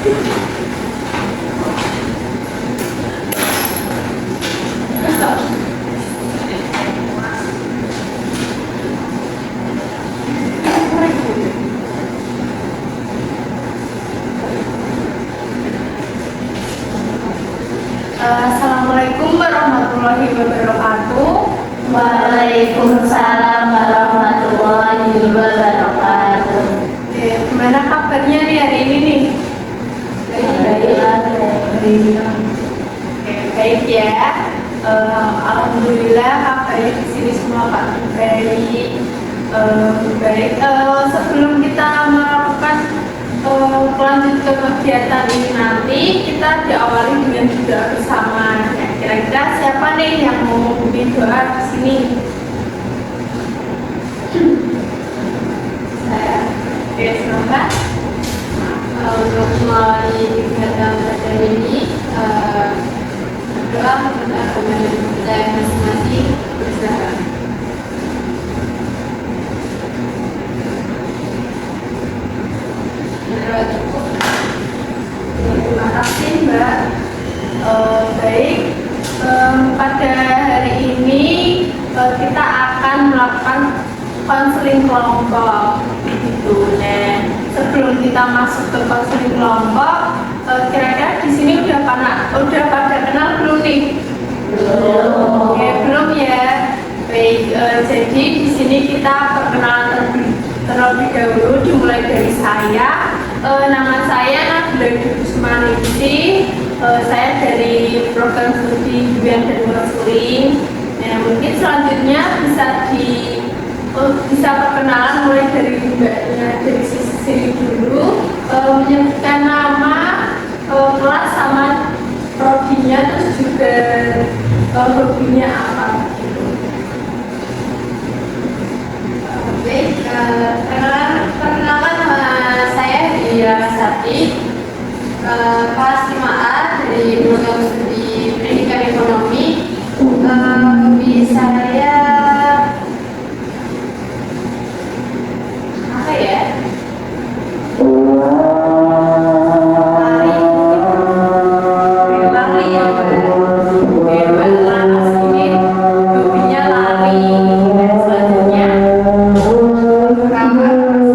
Assalamualaikum warahmatullahi wabarakatuh. Waalaikumsalam warahmatullahi wabarakatuh. Gimana kabarnya nih hari ini nih? Baik ya. Alhamdulillah kabarnya di sini semua baik. Sebelum kita melakukan lanjut ke kegiatan ini nanti, kita diawali dengan doa bersama. Kira-kira siapa nih yang mau memimpin doa di sini? Saya. Oke, silakan. Untuk mulai kegiatan pada ini, doa kepada saya masing-masing berusaha. Terima kasih Mbak. Baik, pada hari ini kita akan melakukan konseling kelompok. Gitu. Nah, sebelum kita masuk ke konseling kelompok, kira-kira di sini udah pada kenal belum nih? Belum. Oke, belum ya. Baik, jadi di sini kita perkenalan terlebih dahulu, dimulai dari saya. Nama saya Nabila Kusmanisi. Saya dari program studi Hubungan dan Konseling. Nah, mungkin selanjutnya bisa perkenalan mulai dari mbaknya, dari sisi dulu, menyebutkan nama, kelas sama prodinya, terus juga hobinya apa gitu. Baik, perkenalkan nama saya Dia Sati, kelas 5A dari program studi Pendidikan Ekonomi. Hobi saya apa ya? Lari ya, Oke, Mbak sini hobinya lari. Dan selanjutnya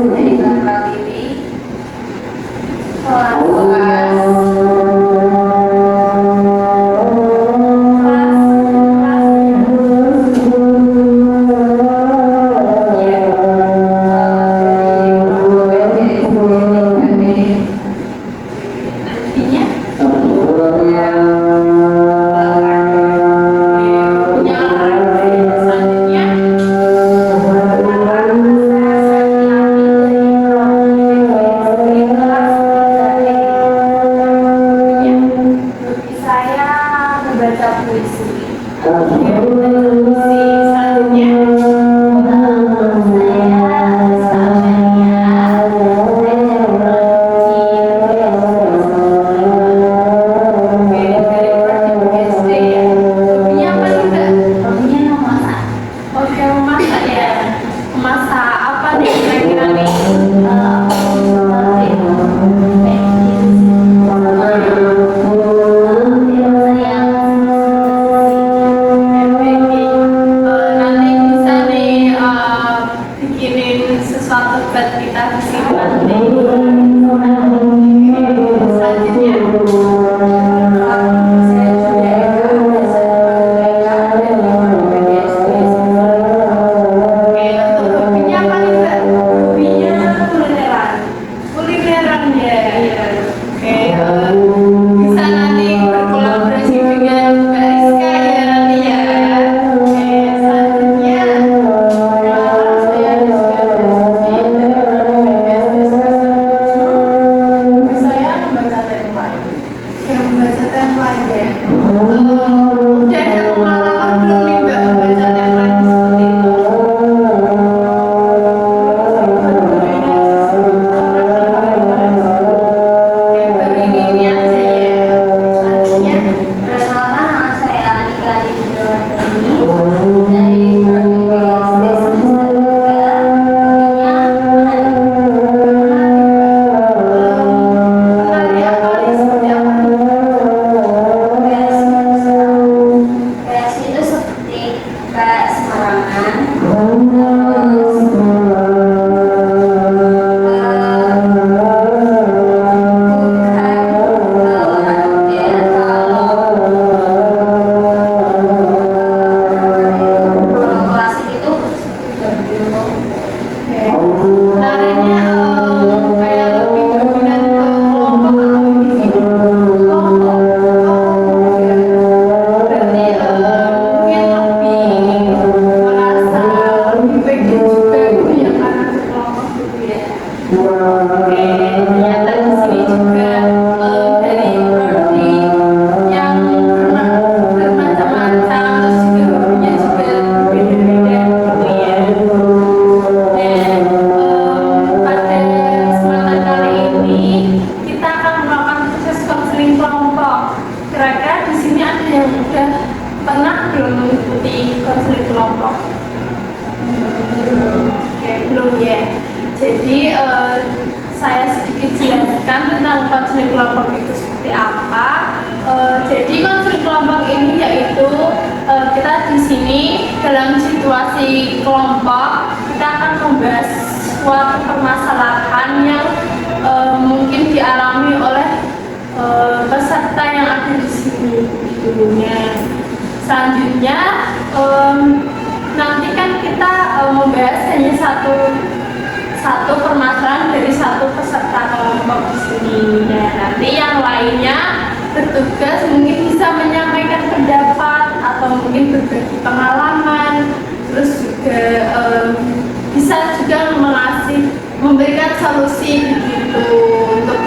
Dari Bapak Lili, kelas nantinya ternyata di sini juga dari prodi yang bermacam-macam, terus juga hobinya juga berbeda-beda gitu ya. Dan pada kesempatan kali ini kita akan melakukan proses konseling kelompok. Kira-kira di sini ada yang udah pernah belum mengikuti konseling kelompok? Oke, belum ya. Jadi saya sedikit jelaskan tentang konseling kelompok itu seperti apa. Jadi konseling kelompok ini yaitu kita di sini dalam situasi kelompok kita akan membahas suatu permasalahan yang mungkin dialami oleh peserta yang ada di sini dulunya. Selanjutnya nanti kan kita membahas hanya satu permasalahan dari satu peserta kelompok di sini. Nah, nanti yang lainnya bertugas mungkin bisa menyampaikan pendapat atau mungkin berbagi pengalaman, terus juga bisa juga memberikan solusi begitu untuk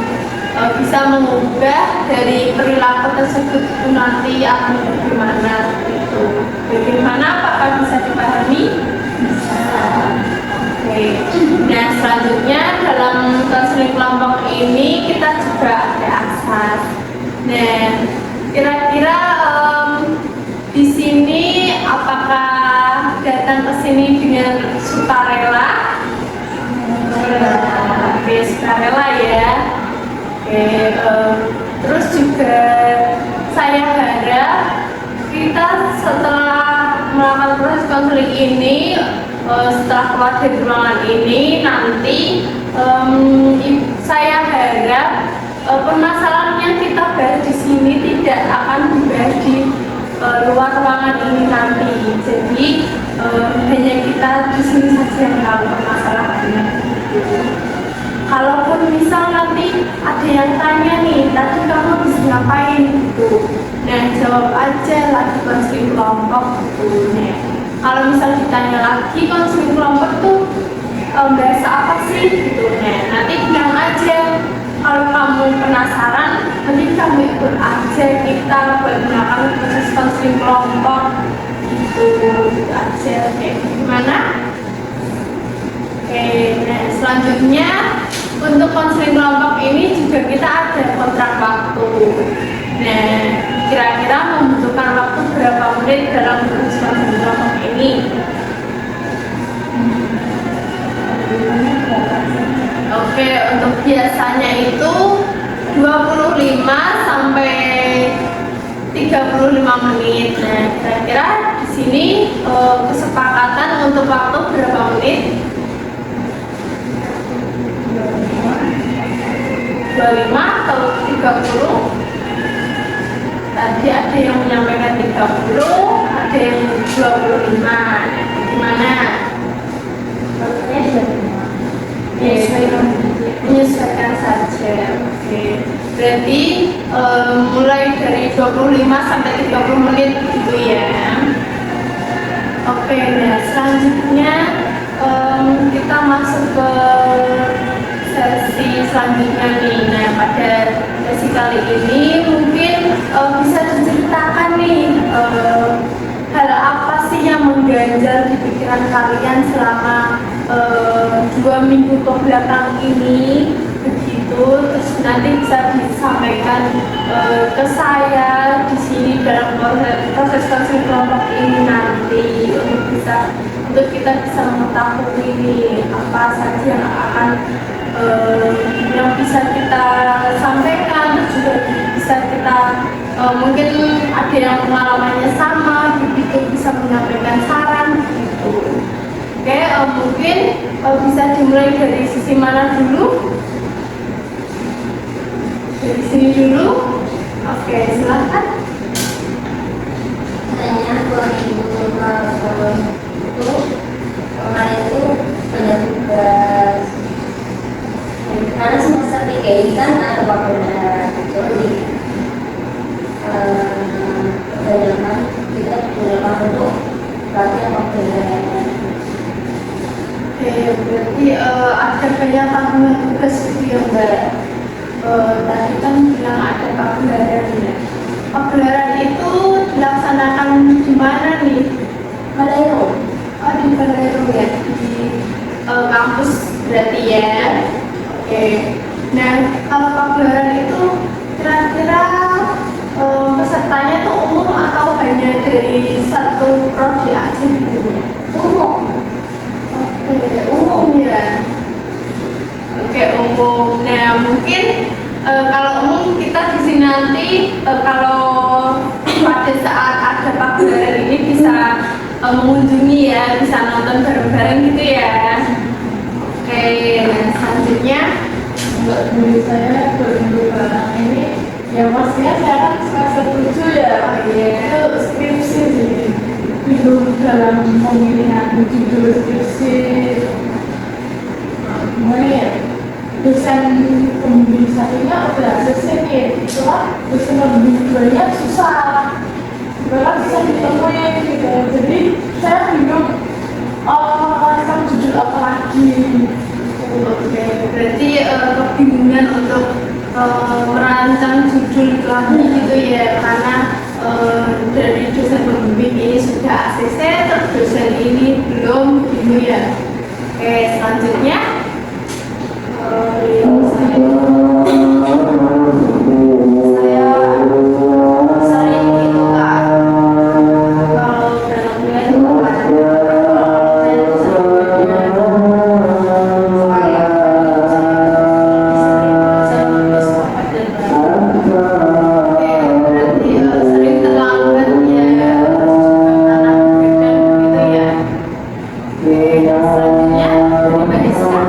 bisa mengubah dari perilaku tersebut itu nanti akan bagaimana gitu. Bagaimana apakah bisa dipahami? Bisa. Oke. Nah, selanjutnya dalam konseling kelompok ini kita juga ada asas. Nah, kira-kira di sini apakah datang ke sini dengan sukarela? Oke, sukarela ya. Oke, terus juga saya harap kita setelah melakukan proses konseling ini, setelah keluar dari ruangan ini nanti saya harap permasalahan yang kita bahas di sini tidak akan dibahas di luar ruangan ini nanti. Jadi hanya kita di sini saja yang tahu permasalahannya. Kalaupun misal nanti ada yang tanya nih, tadi kamu bisa ngapain gitu, nah jawab aja lagi konseling kelompok gitu. Nah, kalau misal ditanya lagi konseling kelompok tuh bahasa apa sih gitu, nah nanti bilang aja. Kalau kamu penasaran, nanti kamu ikut aja kita buat melakukan proses konseling kelompok gitu aja. Kayak gimana? Oke, nah selanjutnya untuk konseling kelompok ini juga kita ada kontrak waktu. Nah, kira-kira membutuhkan waktu berapa menit dalam proses konseling kelompok ini? Oke, untuk biasanya itu 25 sampai 35 menit. Nah, kira-kira di sini kesepakatan untuk waktu berapa menit? 25 atau 30? Tadi ada yang menyampaikan 30, ada yang 25. Gimana? Menyesuaikan saja. Oke. Berarti mulai dari 25 sampai 30 menit gitu ya. Oke, nah selanjutnya kita masuk ke sesi selanjutnya nih. Nah, pada sesi kali ini mungkin bisa diceritakan nih hal apa sih yang mengganjal di pikiran kalian selama 2 minggu kebelakang ini begitu, terus nanti bisa disampaikan ke saya di sini dalam proses konseling kelompok ini nanti untuk kita bisa mengetahui nih apa saja yang akan yang bisa kita sampaikan, terus juga bisa kita mungkin ada yang pengalamannya sama begitu bisa menyampaikan saran gitu. Oke, mungkin bisa dimulai dari sisi mana dulu? Dari sini dulu. Oke, silakan. Katanya 2 minggu itu kemarin itu ada tugas. Karena semester 3 ini kan ada waktunya jadi kebanyakan kita gunakan untuk latihan waktunya. Oke, berarti ada banyak tabungan tugas gitu ya Mbak. Tadi kan bilang ada pagelaran ya. Pagelaran itu dilaksanakan di mana nih? Balero. Oh di Balero ya, di kampus berarti ya. Oke. Nah kalau pagelaran itu kira-kira pesertanya tuh umum atau hanya dari satu prodi aja gitu? Umum. Oke, umum ya. Oke, umum. Nah, mungkin kalau umum kita di sini nanti kalau pada saat ada pagelaran ini bisa mengunjungi ya, bisa nonton bareng-bareng gitu ya. Oke, nah selanjutnya Untuk diri saya berminggu barang ini ya pastinya saya kan semester 7 ya. Itu skripsi sih, itu dalam pemilihan judul skripsi. Gimana ya, dosen pembimbing satunya udah ACC nih, itu kan dosen pembimbing banyak susah, bahkan bisa ditemuin gitu. Jadi saya bingung tentang judul apa lagi. oke, berarti kebingungan untuk merancang judul lagi gitu ya, karena dari dosen pembimbing ini sudah ACC, terus dosen ini belum gitu ya. Oke, selanjutnya saya sering gitu Kak, kalau dalam nilai itu sering terlambat ya, karena berbeda gitu ya. Selanjutnya dari Mbak Iska.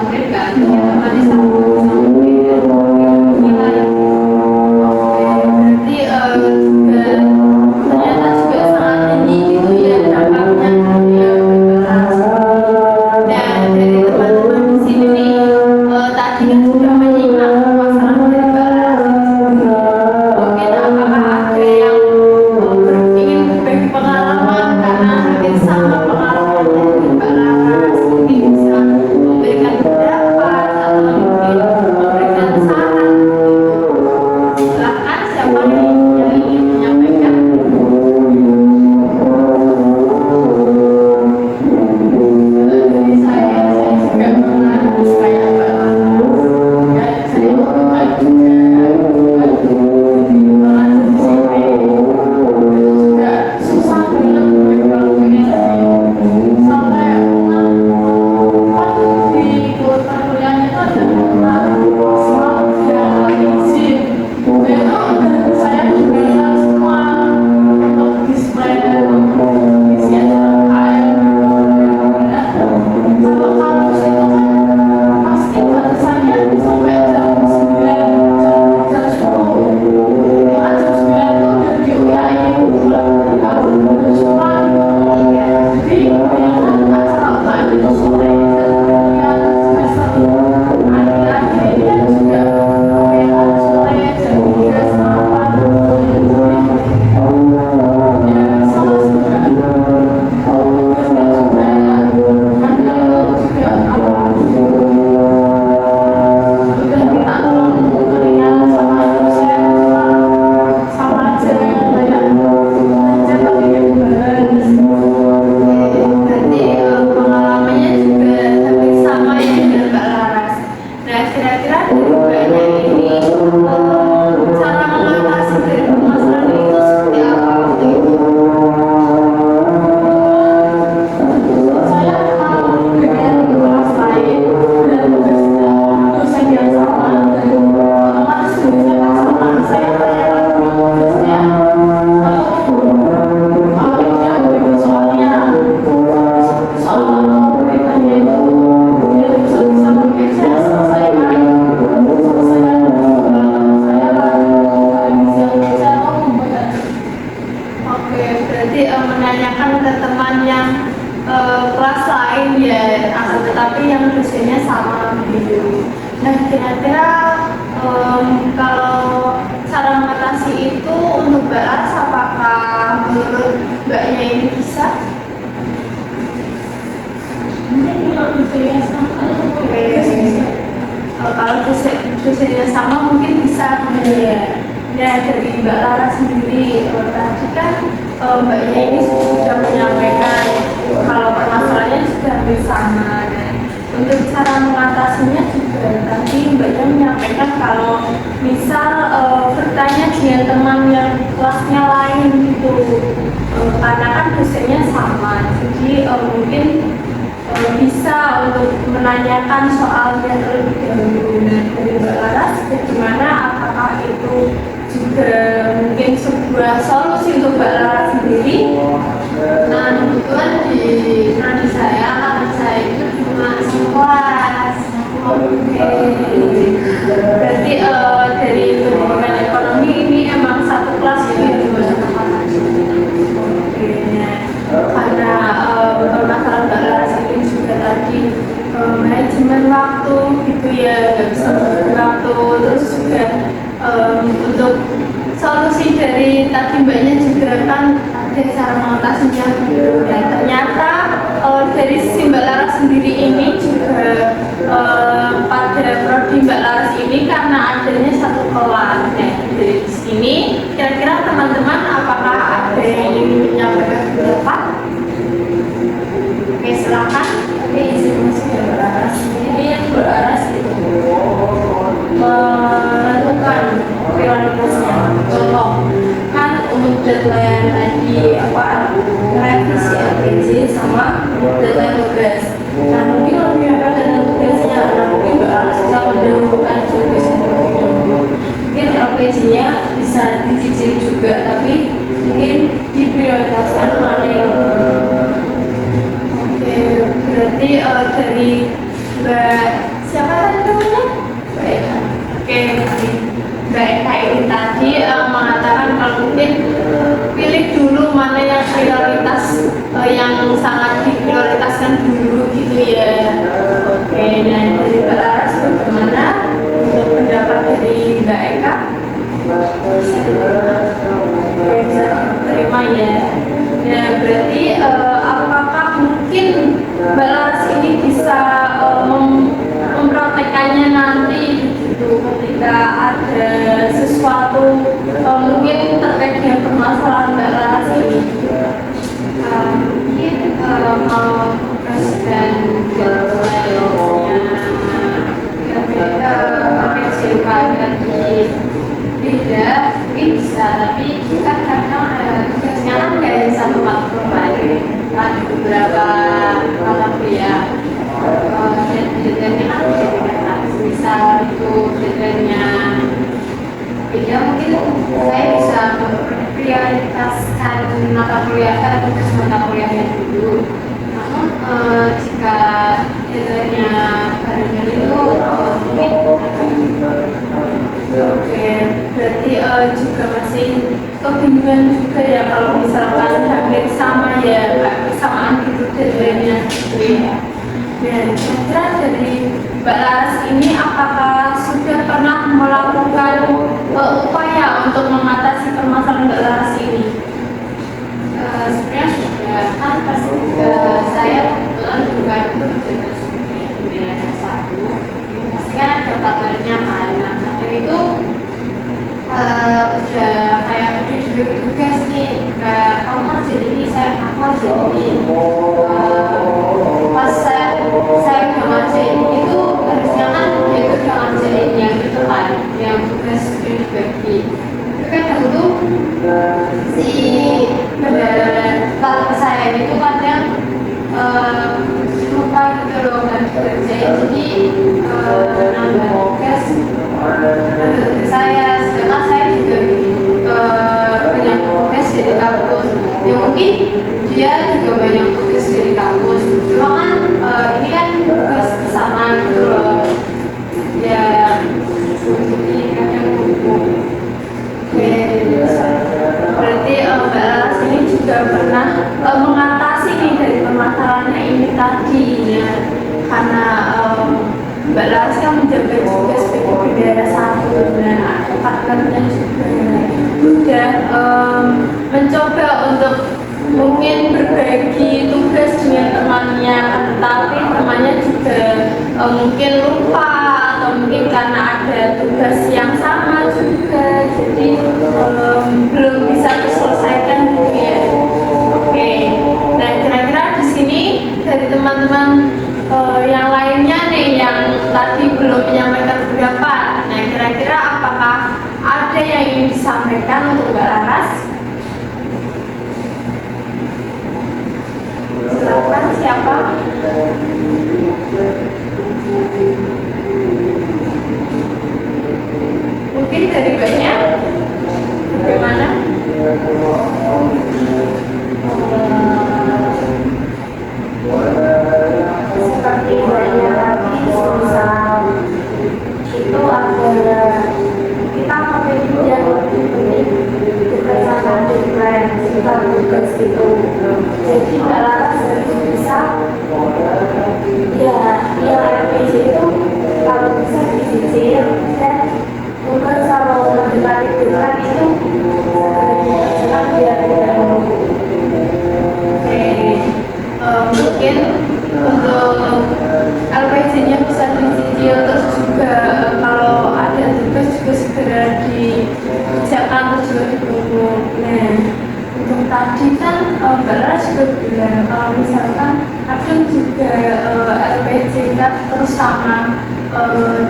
mungkin nggak ada sama nilai. Berarti juga ternyata juga sangat tinggi gitu ya dampaknya ya berkelas. Dan dari teman-teman di sini nih tadi kan sudah menyimak masalah dari Mbak Laras. Mungkin apakah ada yang ingin berbagi pengalaman karena hampir sama pengalaman dari Mbak Laras, mungkin bisa memberikan pendapat atau mungkin memberikan saran gitu. Silakan siapa yang ingin menyampaikan. Dari saya juga pernah kayak Mbak Laras. Ya, saya pernah juga Laras di sini. Juga susah banget kalau pengen sampai di kuota kuliahnya itu ada maksimal 3 kali izin. Itu saya juga semua untuk display isian KM. Kalau kampus itu kan pasti batasannya sampai jam 9, jam 10. Ya, jam 9 itu udah diuyain kalau cuma jadi yang asal itu sore dan semester akhir-akhirnya juga yang sore jam 3 sampai 4 ya sama Berarti pengalamannya juga hampir sama ya dengan Mbak Laras. Nah, kira-kira dari Mbaknya ini cara mengatasi dari permasalahan itu seperti apa waktu itu? saya dengan kelas lain dan dosen yang sama dan otomatis tulisnya kan sama saya tulisnya soalnya soal beritanya itu dia bisa mungkin saya selesaikan saya bisa membuat Oke, berarti menanyakan ke teman yang kelas lain ya, akan tetapi yang dosennya sama begitu. Nah, kira-kira kalau cara mengatasi itu untuk Mbak Laras, apakah menurut Mbaknya ini bisa? mungkin kalau dosennya sama Kalau dosennya sama mungkin bisa ya. Nah, dari Mbak Laras sendiri tadi kan Mbaknya ini sudah menyampaikan kalau permasalahannya sudah hampir sama. Dan untuk cara mengatasinya juga tadi Mbaknya menyampaikan kalau misal bertanya dengan teman yang kelasnya lain gitu, karena kan dosennya sama, jadi mungkin bisa untuk menanyakan soalnya terlebih dahulu. Nah, dari Mbak Laras, bagaimana? Apakah itu juga mungkin sebuah solusi untuk Mbak Laras sendiri? Nah, kebetulan di saya itu cuma sekelas. Oke, berarti dari pendidikan ekonomi ini emang satu kelas ya? Oke, nah, karena permasalahan Mbak Laras ini juga tadi manajemen waktu gitu ya, nggak bisa berbagi waktu, terus juga untuk solusi dari tadi Mbaknya juga kan ada cara mengatasinya gitu. Dan ternyata dari sisi Mbak Laras sendiri ini juga pada prodi Mbak Laras ini karena adanya satu kelas. Nah, dari sini kira-kira teman-teman apakah ada yang ingin menyampaikan pendapat? Oke, silakan. Oke, izin masuk ya Mbak Laras. Ini yang Mbak Laras itu menentukan prioritasnya. Contoh, kan untuk deadline tadi revisi LPJ sama deadline tugas. Nah, mungkin lebih apa deadline tugasnya. Nah, mungkin Mbak Laras bisa mendahulukan tugasnya terlebih dahulu. Mungkin LPJ-nya bisa dicicil juga, tapi mungkin diprioritaskan mana yang berarti dari Mbak siapa tadi namanya? Mbak Eka. Oke, Mbak Eka ini tadi mengatakan kalau mungkin pilih dulu mana yang prioritas, yang sangat diprioritaskan dulu gitu ya. Oke, nah dari Mbak Laras bagaimana untuk pendapat dari Mbak Eka? Bisa terima ya. Nah berarti apakah mungkin Mbak Laras ini bisa mempraktekannya nanti gitu ketika ada sesuatu mungkin terkait dengan permasalahan Mbak Laras ini? Mungkin kalau tugas dan PJK dari beda mungkin bisa, tapi kan karena tugasnya kan kayak satu matkul lain, ada beberapa mata kuliah dan deadline-nya kan beda-beda. Misal itu deadline-nya beda, mungkin saya bisa memprioritaskan mata kuliah kan tugas mata kuliahnya dulu. Namun jika deadline-nya barengan itu mungkin Oke, berarti juga masih kebingungan juga ya kalau misalkan hampir sama ya, Mbak, kesamaan gitu deadline-nya gitu ya. Dan kira-kira dari Mbak Laras ini apakah sudah pernah melakukan upaya untuk mengatasi permasalahan Mbak Laras ini? sebenarnya sudah kan pas saya kebetulan juga itu dengan wilayah satu, pasti kan ada kabarnya kan. Nah, itu udah kayak udah diberi tugas nih, kayak kamu harus ini, aku harus ini. Pas saya udah ngerjain itu harusnya kan dia itu udah ngerjain yang itu kan, yang tugas udah dibagi. Tapi kan dulu si kalau saya itu kadang lupa gitu loh kan kerjain, jadi nambah tugas saya, sedangkan saya juga banyak tugas dari kampus ya, mungkin dia juga banyak tugas dari kampus, cuma kan ini kan tugas bersama gitu loh ya, jadi kadang lupa. Berarti Mbak Laras ini juga pernah mengatasi nih dari permasalahannya ini tadi ya, karena Mbak Laras kan menjaga juga sebagai bendera satu dan ada partnernya juga udah mencoba untuk mungkin berbagi tugas dengan temannya, tetapi temannya juga mungkin lupa atau mungkin karena ada tugas yang sama juga, jadi belum bisa diselesaikan gitu ya. Oke, nah kira-kira di sini dari teman-teman yang lainnya nih yang tadi belum menyampaikan pendapat, nah kira-kira apakah ada yang ingin disampaikan untuk Mbak Laras? Silakan, siapa? Mungkin dari banyak. Bagaimana? Seperti banyak lagi misal itu ada kita memiliki yang lebih berdasarkan deadline kita tugas itu, jadi Mbak Laras bisa ya RPG itu kalau bisa dicicil dan tugas kalau mendekati deadline itu dikerjakan biar tidak menunggu. Mungkin untuk LPG-nya bisa dicicil, terus juga kalau ada tugas juga segera dikerjakan terus juga ditunggu. Nah, untuk tadi kan Mbak Laras juga bilang kalau misalkan kadang juga LPG kan terus sama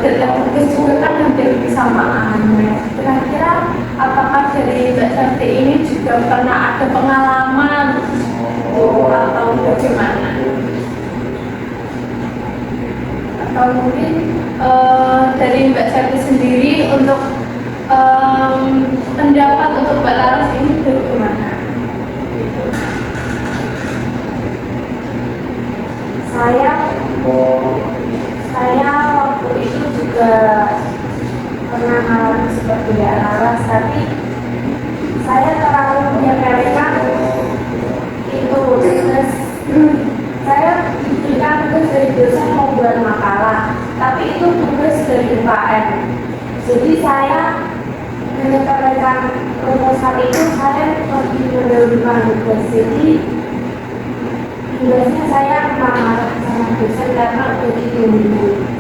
deadline tugas juga kan hampir bersamaan. Nah, kira-kira apakah dari Mbak Santi ini juga pernah ada pengalaman atau bagaimana? Atau mungkin dari Mbak Santi sendiri untuk pendapat untuk Mbak Laras ini bagaimana? Saya juga pernah mengalami seperti Laras, tapi saya terlalu menyepelekan itu. Terus saya diberikan tugas dari dosen mau buat makalah, tapi itu tugas dari UKM. Jadi saya menyepelekan proposal itu, saya lebih mendahulukan tugas. Jadi tugasnya saya marah sama dosen karena udah ditunggu.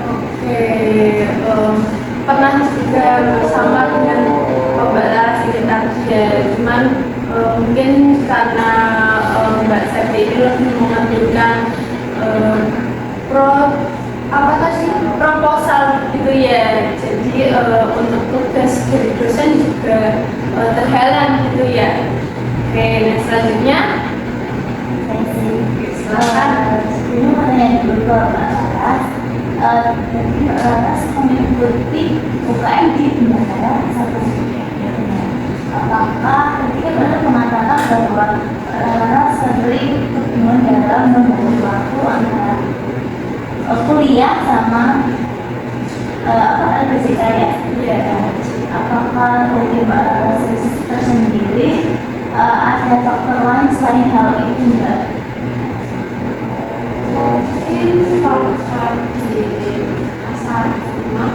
Oke, pernah juga bersama dengan Mbak Laras ini tadi ya, cuman mungkin karena Mbak Septi ini lebih mengambilkan proposal gitu ya, jadi untuk tugas dari dosen juga terhalang gitu ya. Oke, nah selanjutnya silakan. Ini pertanyaan dulu ke Mbak Laras. Jadi Mbak Laras mengikuti UKM di Bintara satu. Apakah ketika Mbak mengatakan bahwa Mbak Laras sering kebingungan dalam membagi waktu antara kuliah sama fisika ya? Iya. Apakah dari Mbak Laras tersendiri ada faktor lain selain hal itu Mbak? Mungkin faktor di asal rumah.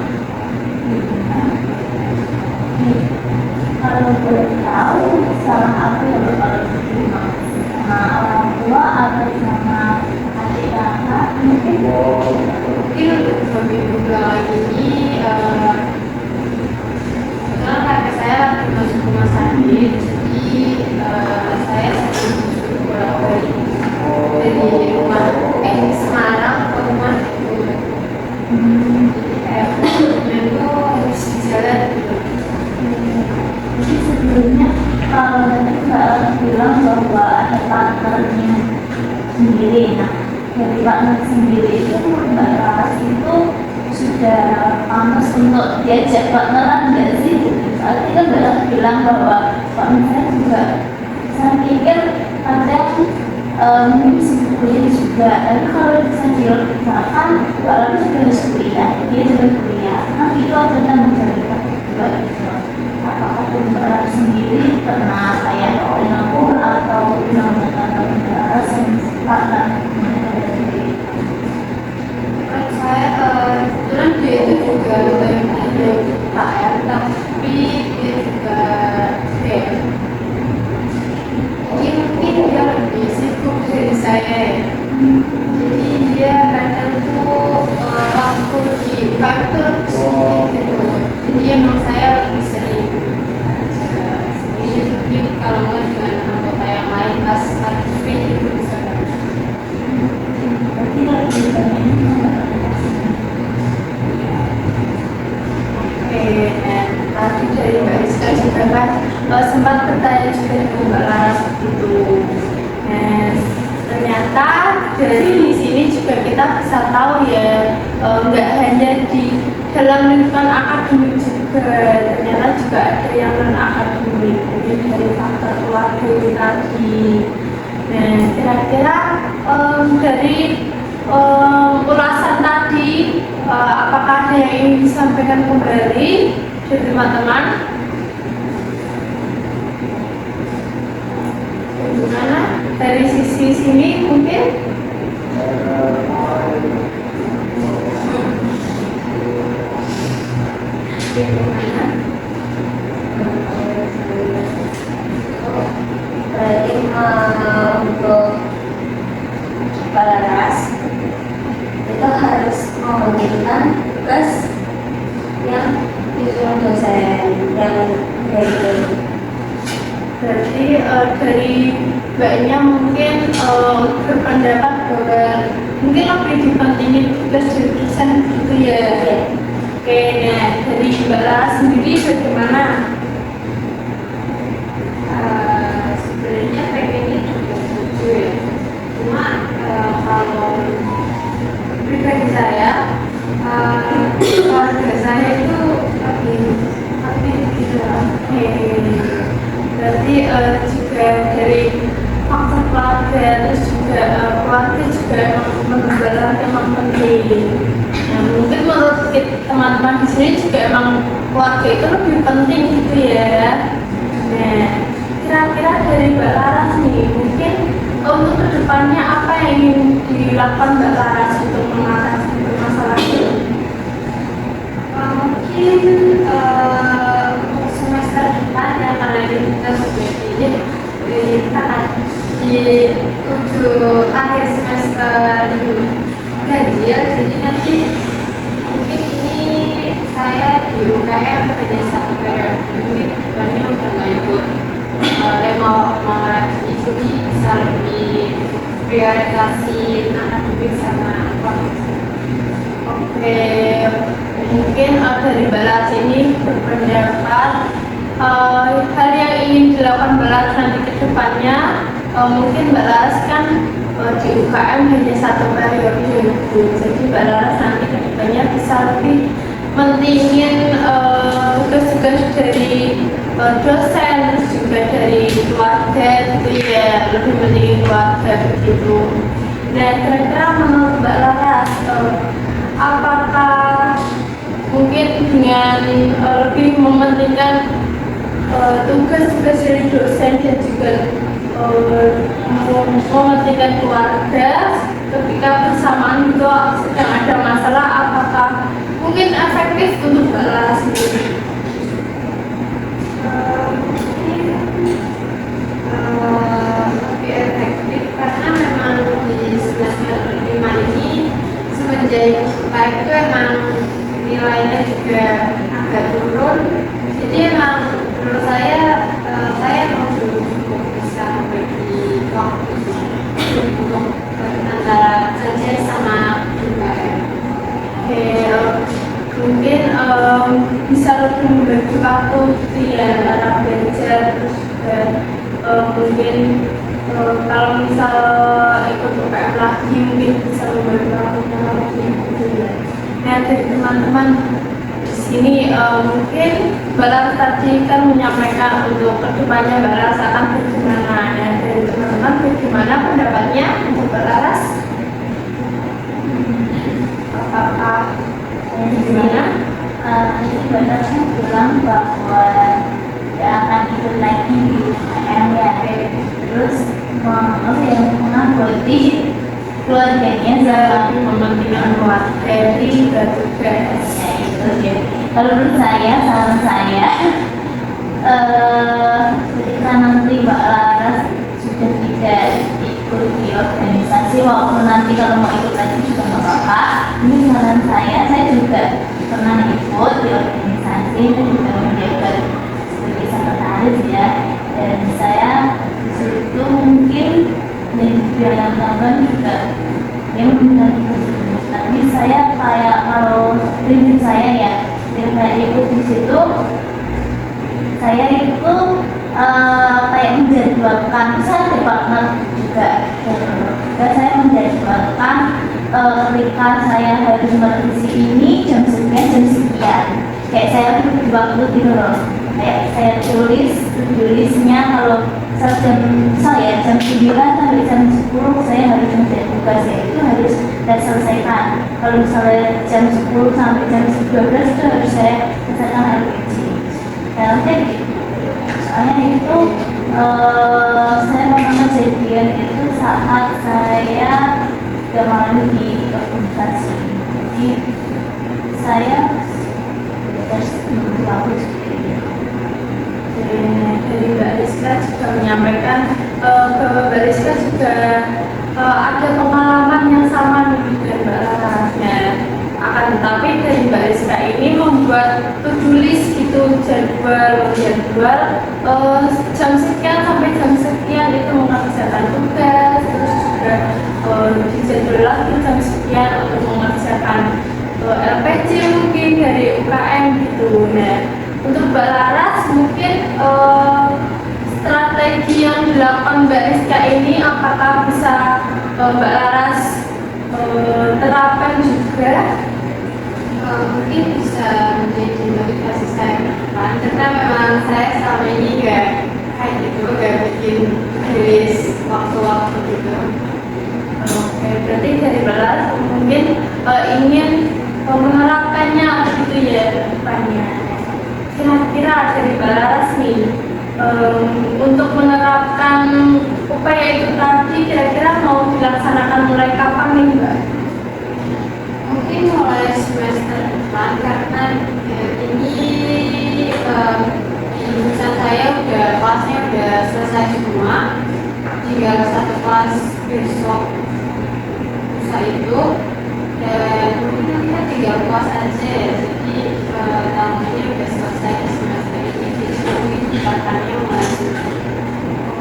Kalau boleh tahu sama apa yang kalau diterima sama orang tua atau sama adik kakak mungkin? Mungkin lebih bilang ini karena kakak saya lagi masuk rumah sakit, jadi saya sering bolak-balik dari rumah Semarang ke rumah itu. Kayak itu harus jalan gitu. Jadi sebelumnya kalau tadi Mbak bilang bahwa ada partnernya sendiri, nah dari partner sendiri itu Mbak Laras itu sudah pantas untuk diajak partneran nggak sih? Soalnya kan Mbak Laras bilang bahwa partnernya juga saya pikir kadang mungkin sibuk kuliah juga, tapi kalau bisa dilakukan Mbak Laras juga harus kuliah, dia juga kuliah, nah itu ada tanggung jawab juga gitu. Apakah Mbak Laras sendiri pernah kayak mengaku atau menggunakan Mbak Laras yang partner Menurut saya kebetulan dia itu juga ada UKM, tapi dia juga kayak mungkin dia lebih sibuk dari saya. Jadi dia kadang tuh waktu di UKM itu lebih sedikit gitu. Jadi emang saya lebih sering mungkin kalau nggak dengan anggota yang lain pas aktif itu bisa. berarti lebih banyak Oke, dan tadi dari Mbak Rizka juga kan sempat bertanya juga ke Mbak Laras itu. Nah, ternyata dari di sini juga kita bisa tahu ya, nggak hanya di dalam lingkungan akademik juga, ternyata juga ada yang non akademik, mungkin dari faktor keluarga itu tadi. Nah, kira-kira dari ulasan tadi, apakah ada yang ingin disampaikan kembali dari teman-teman? Bagaimana dari sisi sini mungkin? Bagaimana? berarti untuk Mbak Laras itu harus memberikan tugas yang disuruh dosen yang dari Berarti dari mbaknya mungkin berpendapat bahwa mungkin lebih dipentingin tugas dari dosen gitu ya. Oke, nah dari Mbak Laras sendiri bagaimana? Sebenarnya pengennya juga gitu ya. Cuma kalau pribadi saya, keluarga saya itu lebih gitu. Oke. Berarti juga dari faktor keluarga, terus juga keluarga juga emang penting. Nah, mungkin menurut teman-teman di sini juga emang keluarga itu lebih penting gitu ya. Nah, kira-kira dari Mbak Laras nih, mungkin untuk kedepannya apa yang ingin dilakukan Mbak Laras untuk mengatasi masalah itu? Mungkin untuk semester depan ya, karena kita sudah di akhir semester ganjil, jadi nanti mungkin ini saya di UKM hanya satu periode, mungkin kedepannya udah nggak ikut mau jadi bisa lebih prioritasasi akademik sama apa. Oke, mungkin dari Mbak Laras ini berpendapat hal yang ingin dilakukan Mbak Laras nanti ke depannya, mungkin Mbak Laras kan di UKM hanya satu periode, jadi Mbak Laras nanti ke depannya bisa lebih mentingin tugas-tugas dari dosen, terus juga dari keluarga gitu ya, lebih mentingin keluarga begitu. Nah, kira-kira menurut Mbak Laras, apakah mungkin dengan lebih mementingkan tugas-tugas dari dosen dan juga mementingkan keluarga ketika bersamaan itu sedang ada masalah, apakah mungkin efektif untuk Mbak Laras sendiri? Lebih efektif karena memang di semester 5 ini semenjak baik itu emang nilainya juga agak turun, jadi emang menurut saya mau cukup bisa bagi waktu untuk antara kerja sama UKM. Oke, mungkin bisa lebih membagi waktu gitu ya antara belajar, terus juga mungkin kalau misal ikut UKM lagi mungkin bisa membagi waktunya lagi gitu ya. Nah, dari teman-teman di sini mungkin Mbak Laras tadi kan menyampaikan untuk kedepannya Mbak Laras akan bagaimana. Nah, dari teman-teman bagaimana pendapatnya untuk Mbak Laras? Apakah gimana? Tadi Mbak Laras bilang bahwa tidak akan ikut lagi di UKM ya, terus mengakhiri keluarganya Lebih mementingkan keluarga juga tugas. ya itu ya. Kalau menurut saya, saran saya, ketika nanti Mbak Laras sudah tidak ikut di organisasi, walaupun nanti kalau mau ikut lagi juga nggak apa-apa. Ini saran saya juga pernah ikut di organisasi dan juga menjabat sebagai sekretaris ya. Dan saya di situ mungkin dan biar teman-teman juga yang benar. Tapi saya kayak kalau prinsip saya ya, ketika ikut di situ, saya itu kayak menjadwalkan, saya ada partner juga, saya menjadwalkan ketika saya harus merevisi ini jam sekian, kayak saya beri waktu gitu loh, kayak saya tulisnya kalau jam 9 sampai jam 10 saya harus mengerjakan tugas itu harus saya selesaikan. Kalau misalnya jam 10 sampai jam 12 itu harus saya selesaikan LPG. Dalamnya gitu. Soalnya itu saya pernah kejadian itu saat saya kemarin di organisasi. Jadi saya harus menunggu sendiri. Dari Mbak Rizka juga menyampaikan bahwa Mbak Rizka juga ada pengalaman yang sama nih dengan Mbak Laras. Akan tetapi dari Mbak Rizka ini membuat to-do list gitu, jadwal jam sekian sampai jam sekian itu mengerjakan tugas, terus juga dijadwal lagi jam sekian untuk mengerjakan LPJ mungkin dari UKM gitu. Nah, untuk Mbak Laras mungkin strategi yang dilakukan Mbak Rizka ini apakah bisa Mbak Laras terapkan juga? Mungkin bisa menjadi motivasi saya ke depan, karena memang saya selama ini kayak bikin list waktu-waktu gitu. Oke, berarti dari Mbak Laras mungkin ingin menerapkan kedepannya gitu ya, kedepannya. Kira-kira dari Mbak Laras nih, untuk menerapkan upaya itu tadi kira-kira mau dilaksanakan mulai kapan nih Mbak? Mungkin mulai semester depan karena ini jurusan saya udah kelasnya udah selesai semua, tinggal satu kelas besok lusa itu, dan mungkin kita tinggal kelas aja ya. Jadi tahun ini udah selesai semester ini, jadi mungkin dipakainya mulai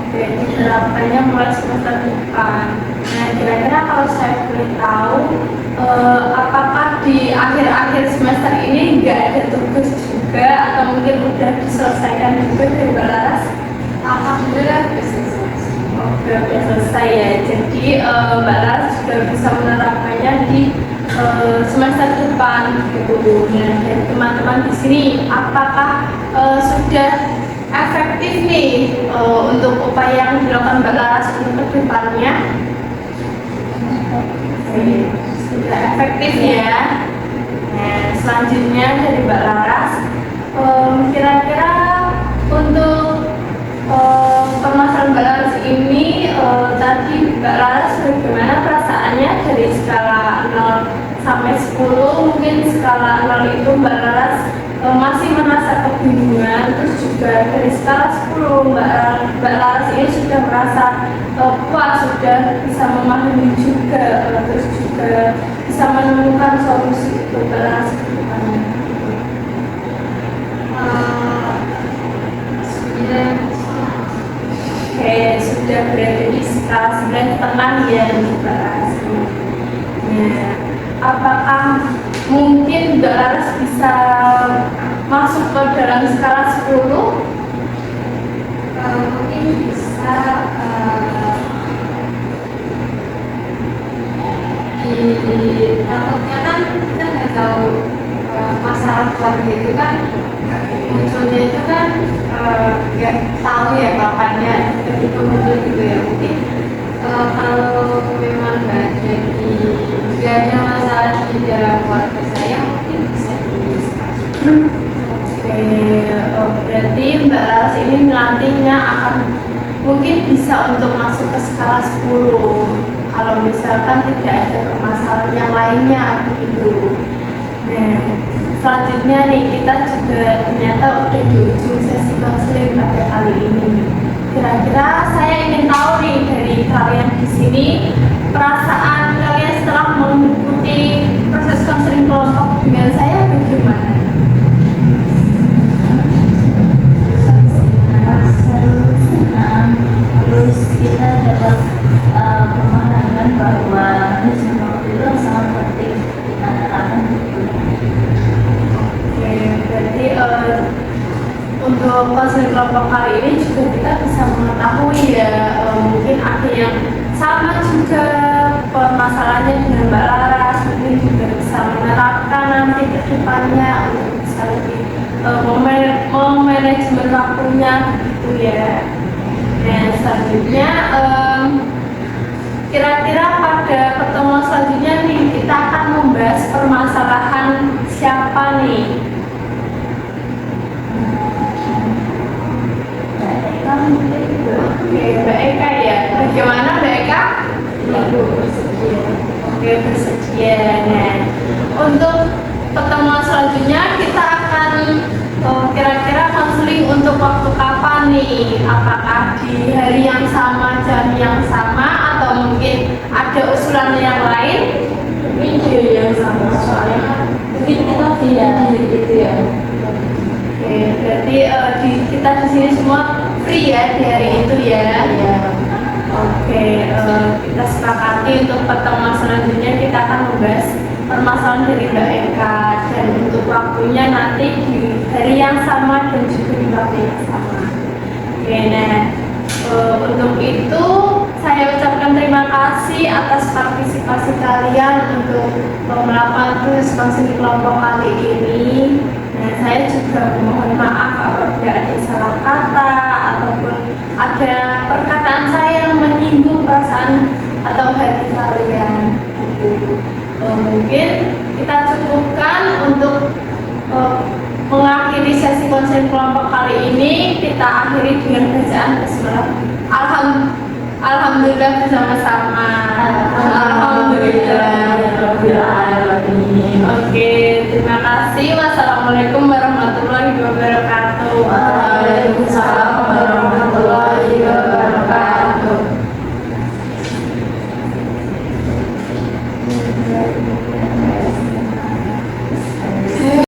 Oke, diterapkannya mulai semester depan. Nah, kira-kira kalau saya boleh tahu, apakah di akhir-akhir semester ini nggak ada tugas juga atau mungkin udah diselesaikan juga dari Mbak Laras? alhamdulillah udah selesai. Oke, udah selesai ya. Jadi Mbak Laras juga bisa menerapkannya di semester depan gitu. Nah, dari teman-teman di sini, apakah sudah efektif nih untuk upaya yang dilakukan Mbak Laras untuk kedepannya? Sudah efektif ya. Nah, selanjutnya dari Mbak Laras, kira-kira untuk permasalahan Mbak Laras ini, tadi Mbak Laras bagaimana perasaannya dari skala 0 sampai 10? Mungkin skala 0 itu Mbak Laras masih merasa kebingungan, terus juga dari skala 10 Mbak Laras ini sudah merasa puas, sudah bisa memahami juga, terus juga bisa menemukan solusi untuk Mbak Laras ke depannya. Oke, sudah berada di skala 9,5 ya Mbak Laras. Nah, apakah mungkin Mbak Laras bisa masuk ke dalam skala 10? Mungkin bisa takutnya kan kita nggak tahu masalah keluarga itu kan munculnya itu kan nggak tahu ya kapannya ketika muncul gitu ya. Mungkin kalau memang nggak ada masalah di dalam keluarga saya, mungkin bisa didiskusikan. Oke, berarti Mbak Laras ini nantinya akan mungkin bisa untuk masuk ke skala 10 kalau misalkan tidak ada permasalahan yang lainnya begitu. Nah, selanjutnya nih kita juga ternyata udah di ujung sesi konseling pada kali ini. Kira-kira saya ingin tahu nih dari kalian di sini, perasaan kalian setelah mengikuti proses konseling kelompok dengan saya bagaimana? Terus kita dapat pemahaman bahwa manajemen waktu itu sangat penting kita terapkan itu. Oke, berarti untuk konseling kelompok kali ini juga kita bisa mengetahui ya, mungkin ada yang sama juga permasalahannya dengan Mbak Laras, mungkin juga bisa menerapkan nanti ke depannya untuk bisa lebih memanajemen waktunya gitu ya. Dan selanjutnya kira-kira pada pertemuan selanjutnya nih kita akan membahas permasalahan siapa nih? Oke, Mbak Eka ya. Bagaimana Mbak Eka? Oke, bersedia. Nah, untuk pertemuan selanjutnya kita akan kira-kira konseling untuk waktu kapan nih? Apakah di hari yang sama, jam yang sama, atau mungkin ada usulan yang lain? Mungkin di yang sama, soalnya mungkin kita tidak gitu ya. Oke, berarti kita di sini semua free ya di hari itu ya. Ya. Oke, kita sepakati untuk pertemuan selanjutnya kita akan membahas permasalahan dari Mbak Eka, dan untuk waktunya nanti di hari yang sama dan juga di waktu yang sama. Oke, nah untuk itu saya ucapkan terima kasih atas partisipasi kalian untuk melakukan proses konseling kelompok kali ini. Nah, saya juga mohon maaf apabila ada salah kata ataupun ada perkataan saya yang menyinggung perasaan atau hati kalian. Mungkin kita cukupkan untuk mengakhiri sesi konsen kelompok kali ini, kita akhiri dengan bacaan basmalah. Alhamdulillah bersama-sama. Alhamdulillahirrahmanirrahim. Oke, terima kasih. Wassalamualaikum warahmatullahi wabarakatuh. Waalaikumsalam